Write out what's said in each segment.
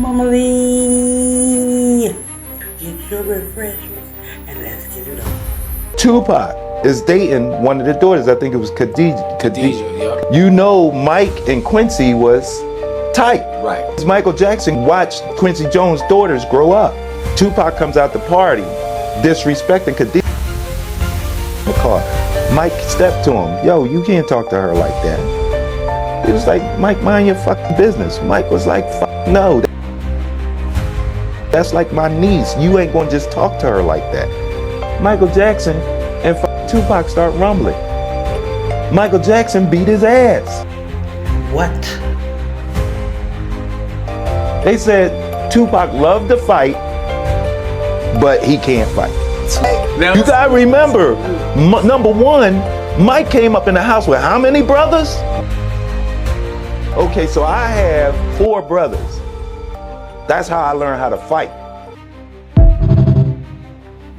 family. Get your refreshments and let's get it on. Tupac is dating one of the daughters. I think it was Khadijah. Yep. You know, Mike and Quincy was tight. Right. Michael Jackson watched Quincy Jones' daughters grow up. Tupac comes out the party, disrespecting Khadijah. Mike stepped to him. Yo, you can't talk to her like that. He was like, Mike, mind your fucking business. Mike was like, fuck no. That's like my niece. You ain't gonna just talk to her like that. Michael Jackson and Tupac start rumbling. Michael Jackson beat his ass. What? They said Tupac loved to fight, but he can't fight. You gotta remember, number one, Mike came up in the house with how many brothers? Okay, so I have 4 brothers. That's how I learned how to fight.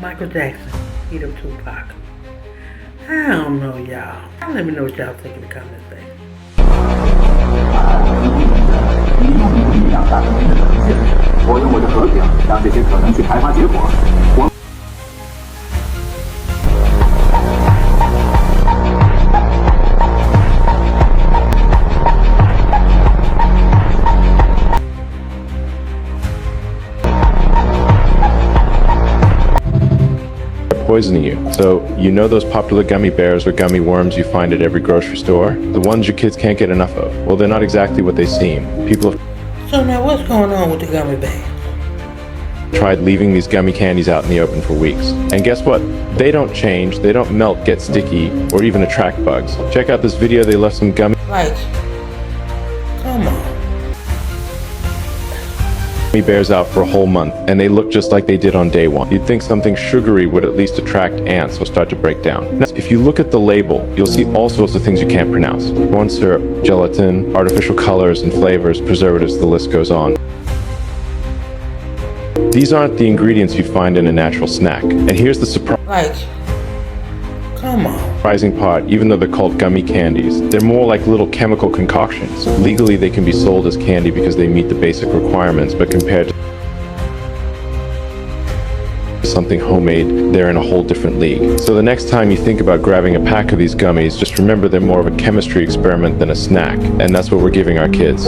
Michael Jackson, beat up Tupac. I don't know, y'all. Let me know what y'all think in the comments section. 我用我的和平让这些可能去开发结果。Poisoning you. So you know those popular gummy bears or gummy worms you find at every grocery store? The ones your kids can't get enough of. Well, they're not exactly what they seem. People have So now what's going on with the gummy bears? tried leaving these gummy candies out in the open for weeks. And guess what? They don't change, they don't melt, get sticky, or even attract bugs. Check out this video, they left some gummy Like, come on. bears out for a whole month, and they look just like they did on day one. You'd think something sugary would at least attract ants or start to break down. Now, if you look at the label, you'll see all sorts of things you can't pronounce. Corn syrup, gelatin, artificial colors and flavors, preservatives, the list goes on. These aren't the ingredients you'd find in a natural snack. And here's the Like, come on. surprising part, even though they're called gummy candies, they're more like little chemical concoctions. Legally, they can be sold as candy because they meet the basic requirements, but compared to something homemade, they're in a whole different league. So the next time you think about grabbing a pack of these gummies, just remember they're more of a chemistry experiment than a snack, and that's what we're giving our kids.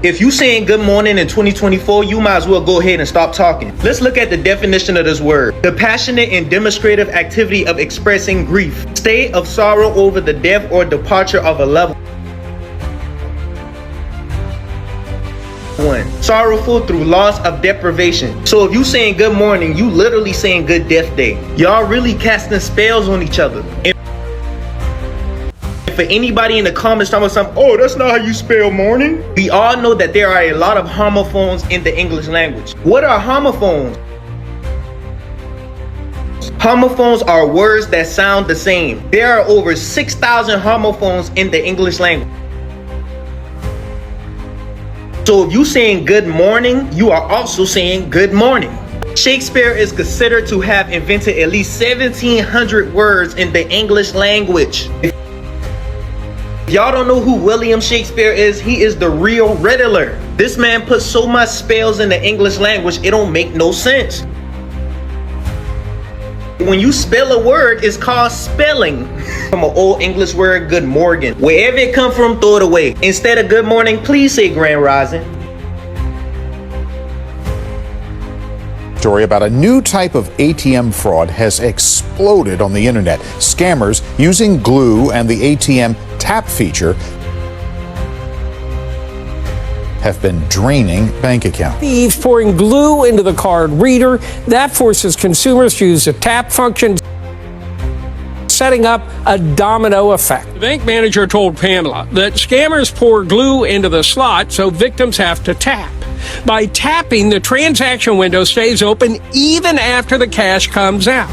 If you saying good morning in 2024, you might as well go ahead and stop talking. Let's look at the definition of this word. The passionate and demonstrative activity of expressing grief. State of sorrow over the death or departure of a loved one. Sorrowful through loss of deprivation. So if you saying good morning, you literally saying good death day. Y'all really casting spells on each other. And for anybody in the comments talking about something, oh, that's not how you spell morning. We all know that there are a lot of homophones in the English language. What are homophones? Homophones are words that sound the same. There are over 6,000 homophones in the English language. So if you saying good morning, you are also saying good morning. Shakespeare is considered to have invented at least 1,700 words in the English language. If y'all don't know who William Shakespeare is, he is the real Riddler. This man put so much spells in the English language, it don't make no sense. When you spell a word, it's called spelling. From an old English word, good morning. Wherever it come from, throw it away. Instead of good morning, please say grand rising. Story about a new type of ATM fraud has exploded on the internet. Scammers using glue and the ATM tap feature have been draining bank accounts. Thieves pouring glue into the card reader. That forces consumers to use a tap function. setting up a domino effect. The bank manager told Pamela that scammers pour glue into the slot so victims have to tap. By tapping, the transaction window stays open even after the cash comes out.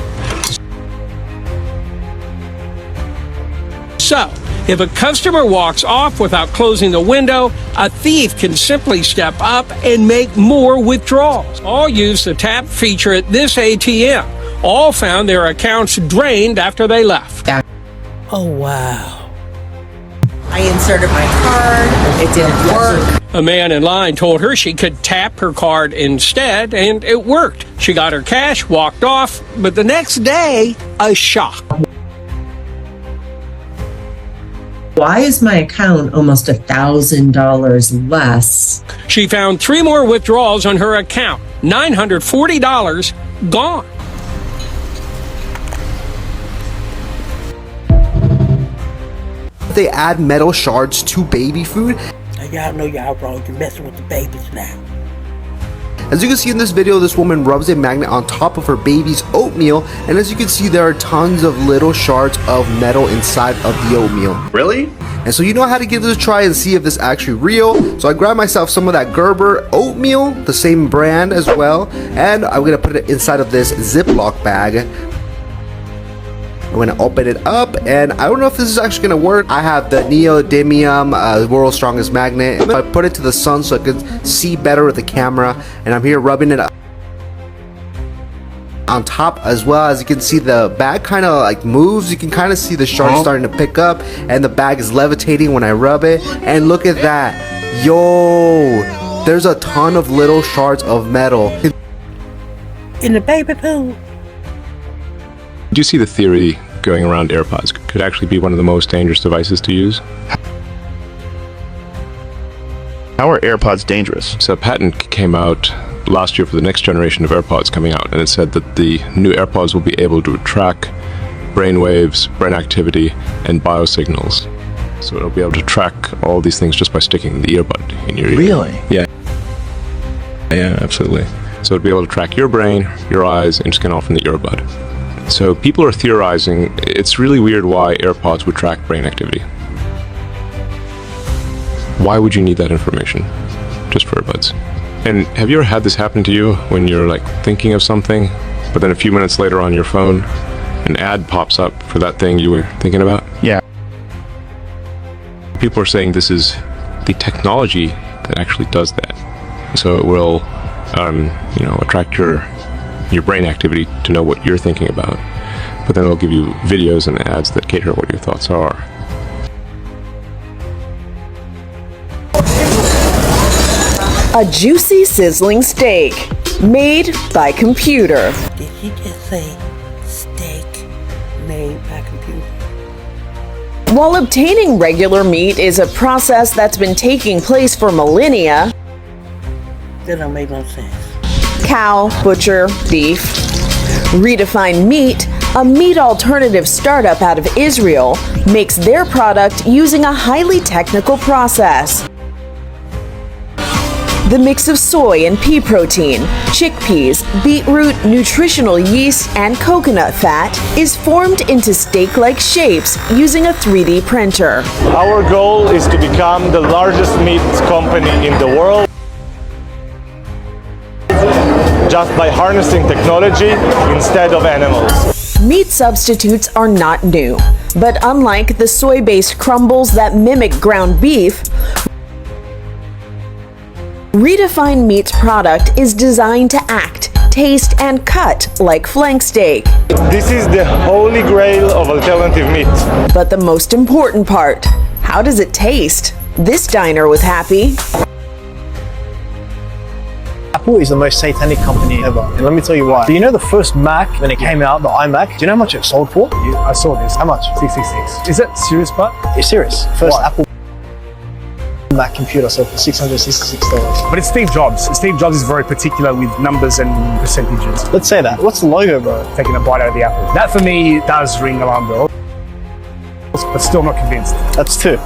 So, if a customer walks off without closing the window, a thief can simply step up and make more withdrawals. All use the tap feature at this ATM. All found their accounts drained after they left. Oh, wow. I inserted my card. It didn't work. A man in line told her she could tap her card instead, and it worked. She got her cash, walked off, but the next day, a shock. Why is my account almost $1,000 less? She found 3 more withdrawals on her account. $940 gone. They add metal shards to baby food. Now y'all know y'all wrong. You're messing with the babies now. As you can see in this video, this woman rubs a magnet on top of her baby's oatmeal, and as you can see, there are tons of little shards of metal inside of the oatmeal. Really? And so you know how to give this a try and see if this is actually real. So I grabbed myself some of that Gerber oatmeal, the same brand as well, and I'm gonna put it inside of this Ziploc bag. I'm gonna open it up, and I don't know if this is actually gonna work. I have the neodymium, world's strongest magnet. I put it to the sun so I could see better with the camera, and I'm here rubbing it up on top as well. As you can see, the bag kind of like moves. You can kind of see the shards starting to pick up, and the bag is levitating when I rub it. And look at that, yo! There's a ton of little shards of metal In the baby pool. Do you see the theory going around AirPods could actually be one of the most dangerous devices to use? How are AirPods dangerous? So a patent came out last year for the next generation of AirPods coming out, and it said that the new AirPods will be able to track brain waves, brain activity, and biosignals. So it'll be able to track all these things just by sticking the earbud in your ear. Really? Yeah. Yeah, absolutely. So it'll be able to track your brain, your eyes, and scan off from the earbud. So people are theorizing it's really weird why AirPods would track brain activity. Why would you need that information just for earbuds? And have you ever had this happen to you when you're like thinking of something, but then a few minutes later on your phone, an ad pops up for that thing you were thinking about? Yeah. People are saying this is the technology that actually does that. So it will, attract your brain activity to know what you're thinking about, but then it'll give you videos and ads that cater to what your thoughts are. A juicy, sizzling steak made by computer. Did she just say steak made by computer? While obtaining regular meat is a process that's been taking place for millennia, That don't make no sense. cow, butcher, beef. Redefined Meat, a meat alternative startup out of Israel, makes their product using a highly technical process. The mix of soy and pea protein, chickpeas, beetroot, nutritional yeast, and coconut fat is formed into steak-like shapes using a 3D printer. Our goal is to become the largest meat company in the world, just by harnessing technology instead of animals. Meat substitutes are not new, but unlike the soy-based crumbles that mimic ground beef, Redefined Meat's product is designed to act, taste, and cut like flank steak. This is the holy grail of alternative meat. But the most important part, how does it taste? This diner was happy. Apple is the most satanic company ever, and let me tell you why. Do you know the first Mac, when it came out, the iMac, do you know how much it sold for? I saw this. How much? 666. Is that serious, but? You're serious. First Apple Mac computer sold for $666. But it's Steve Jobs. Steve Jobs is very particular with numbers and percentages. Let's say that. What's the logo, bro? Taking a bite out of the apple. That for me does ring alarm bells, but still not convinced. That's two.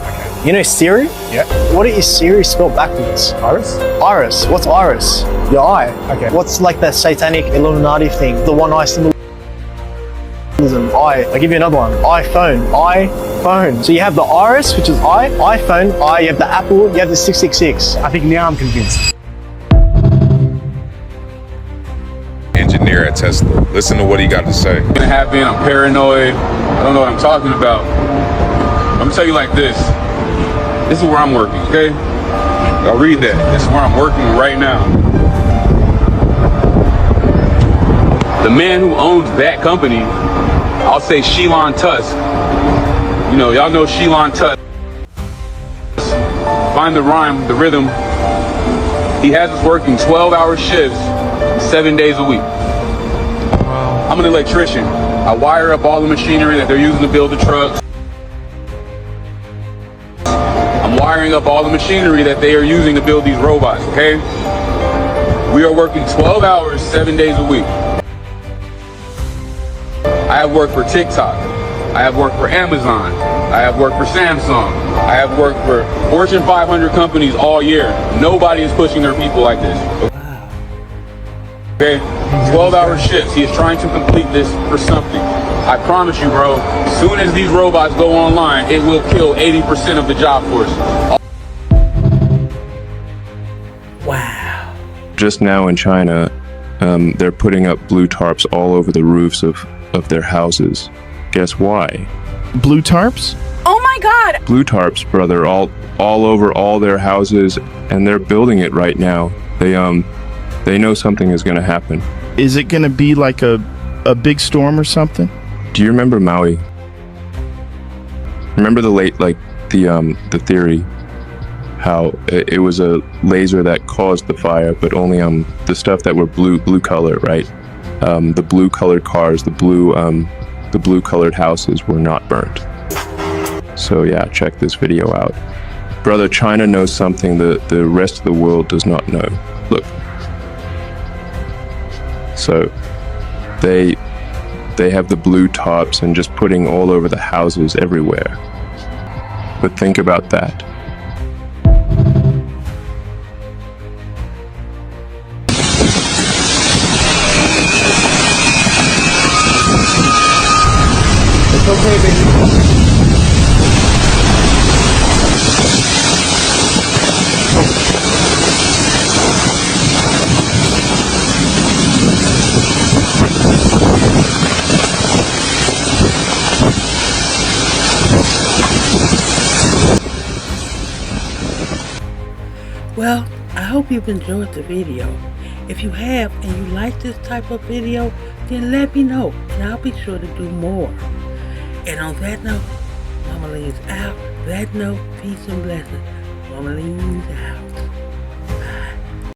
You know Siri? Yeah. What is Siri spelled backwards? Iris? Iris. What's iris? Your eye. Okay. What's like that satanic Illuminati thing? The one eye symbolism. I'll give you another one. iPhone. So you have the Iris, which is iPhone, you have the Apple, you have the 666. I think now I'm convinced. Engineer at Tesla. Listen to what he got to say. Gonna happen. I'm paranoid. I don't know what I'm talking about. I'm gonna tell you like this. This is where I'm working, okay? I'll read that. This is where I'm working right now. The man who owns that company, I'll say Elon Tusk. You know, y'all know Elon Tusk. Find the rhyme, the rhythm. He has us working 12-hour shifts, 7 days a week. I'm an electrician. I wire up all the machinery that they're using to build the trucks. I'm wiring up all the machinery that they are using to build these robots, okay? We are working 12 hours, 7 days a week. I have worked for TikTok. I have worked for Amazon. I have worked for Samsung. I have worked for Fortune 500 companies all year. Nobody is pushing their people like this. Okay? 12-hour shifts. He is trying to complete this for something. I promise you, bro, as soon as these robots go online, it will kill 80% of the job force. Wow. Just now in China, they're putting up blue tarps all over the roofs of their houses. Guess why? Blue tarps? Oh my God! Blue tarps, brother, all over all their houses, and they're building it right now. They know something is gonna happen. Is it gonna be like a big storm or something? Do you remember Maui? Remember the theory how it was a laser that caused the fire, but only the stuff that were blue color, right? The blue colored cars, the blue colored houses were not burnt. So yeah, check this video out. Brother, China knows something that the rest of the world does not know. Look. So they have the blue tops and just putting all over the houses everywhere. But think about that. It's okay, baby. Well, I hope you've enjoyed the video. If you have and you like this type of video, then let me know and I'll be sure to do more. And on that note, Mama Lean's out. That note, peace and blessings. Mama Lean's out.